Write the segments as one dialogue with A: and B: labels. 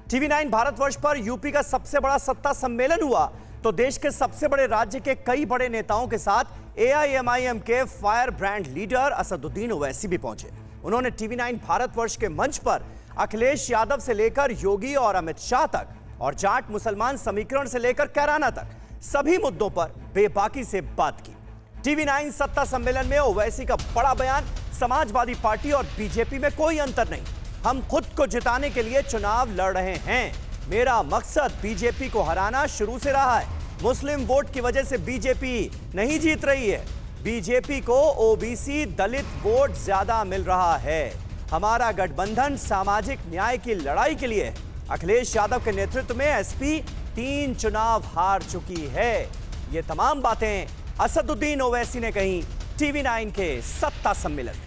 A: TV9 Bharatvarsh पर UP का सबसे बड़ा सत्ता सम्मेलन हुआ तो देश के सबसे बड़े राज्य के कई बड़े नेताओं के साथ AIMIM के fire brand leader Asaduddin Owaisi भी पहुंचे। उन्होंने TV9 भारतवर्ष के मंच पर अखिलेश यादव से लेकर योगी और अमित शाह तक और जाट मुसलमान समीकरण से लेकर कैराना तक सभी मुद्दों पर बेबाकी से बात की। TV9 सत्ता सम्मेलन में ओवैसी का बड़ा बयान, समाजवादी पार्टी और बीजेपी में कोई अंतर नहीं, हम खुद को जिताने के लिए चुनाव लड़ रहे हैं। मेरा मकसद बीजेपी को हराना शुरू से रहा है। मुस्लिम वोट की वजह से बीजेपी नहीं जीत रही है, बीजेपी को ओबीसी दलित वोट ज्यादा मिल रहा है। हमारा गठबंधन सामाजिक न्याय की लड़ाई के लिए है। अखिलेश यादव के नेतृत्व में एसपी 3 चुनाव हार चुकी है। ये तमाम बातें असदुद्दीन ओवैसी ने कही TV9 के सत्ता सम्मेलन में।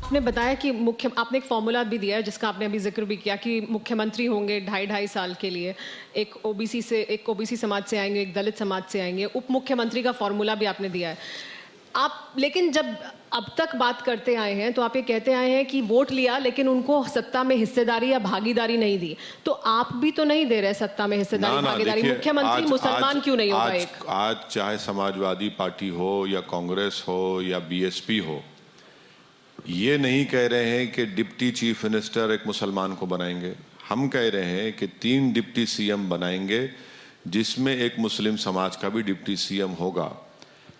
B: आपने बताया कि आपने एक फॉर्मूला भी दिया है जिसका आपने अभी जिक्र भी किया कि मुख्यमंत्री होंगे 2.5 साल के लिए, एक ओबीसी समाज से आएंगे, एक दलित समाज से आएंगे, उप मुख्यमंत्री का फॉर्मूला भी आपने दिया है। आप लेकिन जब अब तक बात करते आए हैं तो आप ये कहते आए हैं कि वोट लिया लेकिन उनको सत्ता में हिस्सेदारी या भागीदारी नहीं दी, तो आप भी तो नहीं दे रहे सत्ता में हिस्सेदारी भागीदारी। मुख्यमंत्री मुसलमान क्यों नहीं होगा?
C: आज चाहे समाजवादी पार्टी हो या कांग्रेस हो या बीएसपी हो, ये नहीं कह रहे हैं कि डिप्टी चीफ मिनिस्टर एक मुसलमान को बनाएंगे। हम कह रहे हैं कि 3 डिप्टी सीएम बनाएंगे जिसमें एक मुस्लिम समाज का भी डिप्टी सीएम होगा।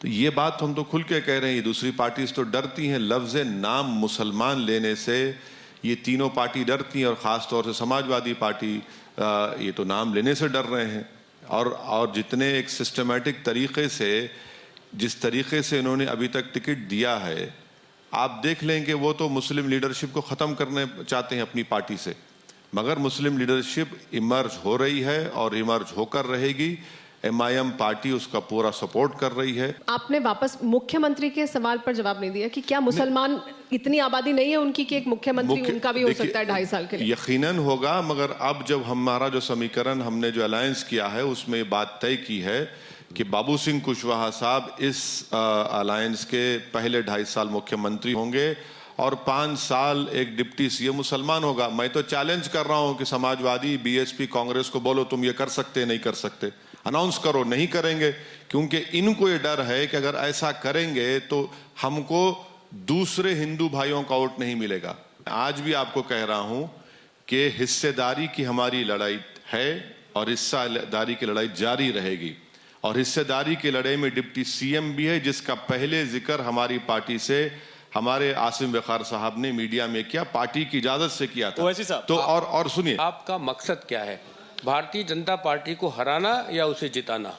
C: तो ये बात हम तो खुल के कह रहे हैं। दूसरी पार्टी तो डरती हैं लफ्ज़ नाम मुसलमान लेने से, ये तीनों पार्टी डरती हैं और ख़ास तौर से समाजवादी पार्टी ये तो नाम लेने से डर रहे हैं। और जितने एक सिस्टमेटिक तरीके से जिस तरीके से इन्होंने अभी तक टिकट दिया है, आप देख लें कि वो तो मुस्लिम लीडरशिप को ख़त्म करने चाहते हैं अपनी पार्टी से, मगर मुस्लिम लीडरशिप इमर्ज हो रही है और इमर्ज होकर रहेगी। MIM पार्टी उसका पूरा सपोर्ट कर रही है।
B: आपने वापस मुख्यमंत्री के सवाल पर जवाब नहीं दिया कि क्या मुसलमान इतनी आबादी नहीं है उनकी कि एक मुख्यमंत्री उनका भी हो सकता है 2.5 साल के लिए? यकीनन
C: होगा, मगर अब जब हमारा जो समीकरण हमने जो अलायंस किया है उसमें ये बात तय की है कि बाबू सिंह कुशवाहा साहब इस अलायंस के पहले 2.5 साल मुख्यमंत्री होंगे और 5 साल एक डिप्टी सीएम मुसलमान होगा। मैं तो चैलेंज कर रहा हूं कि समाजवादी, बीएसपी, कांग्रेस को बोलो तुम ये कर सकते नहीं कर सकते, अनाउंस करो। नहीं करेंगे क्योंकि इनको ये डर है कि अगर ऐसा करेंगे तो हमको दूसरे हिंदू भाइयों का वोट नहीं मिलेगा। आज भी आपको कह रहा हूं कि हिस्सेदारी की हमारी लड़ाई है और हिस्सेदारी की लड़ाई जारी रहेगी। और हिस्सेदारी की लड़ाई में डिप्टी सीएम भी है, जिसका पहले जिक्र हमारी पार्टी से हमारे आसिम वक़ार साहब ने मीडिया में किया, पार्टी की इजाजत से किया था।
D: ओवैसी साहब,
C: तो और सुनिए,
D: आपका मकसद क्या है? भारतीय जनता पार्टी को हराना या उसे जिताना?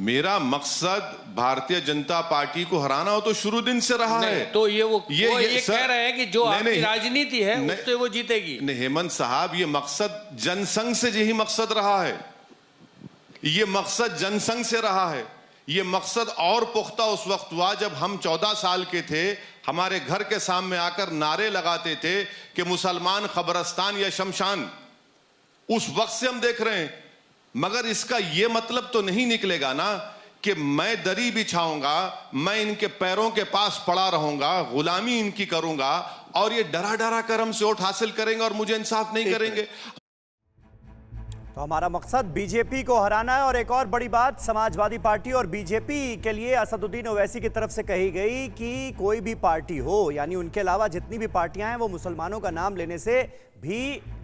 C: मेरा मकसद भारतीय जनता पार्टी को हराना हो तो शुरू दिन से रहा है।
D: तो ये कह रहे हैं कि जो आपकी राजनीति है उससे वो जीतेगी।
C: नहीं हेमंत साहब, ये मकसद जनसंघ से यही मकसद रहा है। ये मकसद जनसंघ से रहा है। ये मकसद और पुख्ता उस वक्त हुआ जब हम 14 साल के थे, हमारे घर के सामने आकर नारे लगाते थे कि मुसलमान खबरस्तान या शमशान। उस वक्त से हम देख रहे हैं, मगर इसका यह मतलब तो नहीं निकलेगा ना कि मैं दरी बिछाऊंगा, मैं इनके पैरों के पास पड़ा रहूंगा, गुलामी इनकी करूंगा और ये डरा डरा कर हमसे वोट हासिल करेंगे और मुझे इंसाफ नहीं करेंगे।
A: तो हमारा मकसद बीजेपी को हराना है। और एक और बड़ी बात समाजवादी पार्टी और बीजेपी के लिए असदुद्दीन ओवैसी की तरफ से कही गई कि कोई भी पार्टी हो, यानी उनके अलावा जितनी भी पार्टियां हैं वो मुसलमानों का नाम लेने से भी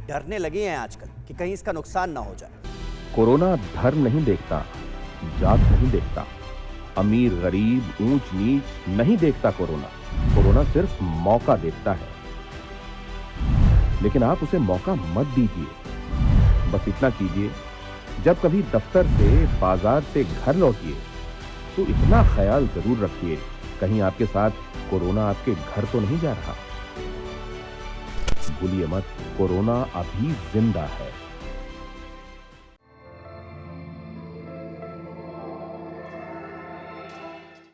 A: डरने लगी हैं आजकल कि कहीं इसका नुकसान ना हो जाए।
E: कोरोना धर्म नहीं देखता, जात नहीं देखता, अमीर गरीब ऊंच नीच नहीं देखता। कोरोना सिर्फ मौका देखता है, लेकिन आप उसे मौका मत दीजिए। बस इतना कीजिए, जब कभी दफ्तर से बाजार से घर लौटिए तो इतना ख्याल जरूर रखिए कहीं आपके साथ कोरोना आपके घर तो नहीं जा रहा। भूलिए मत, कोरोना अभी जिंदा है।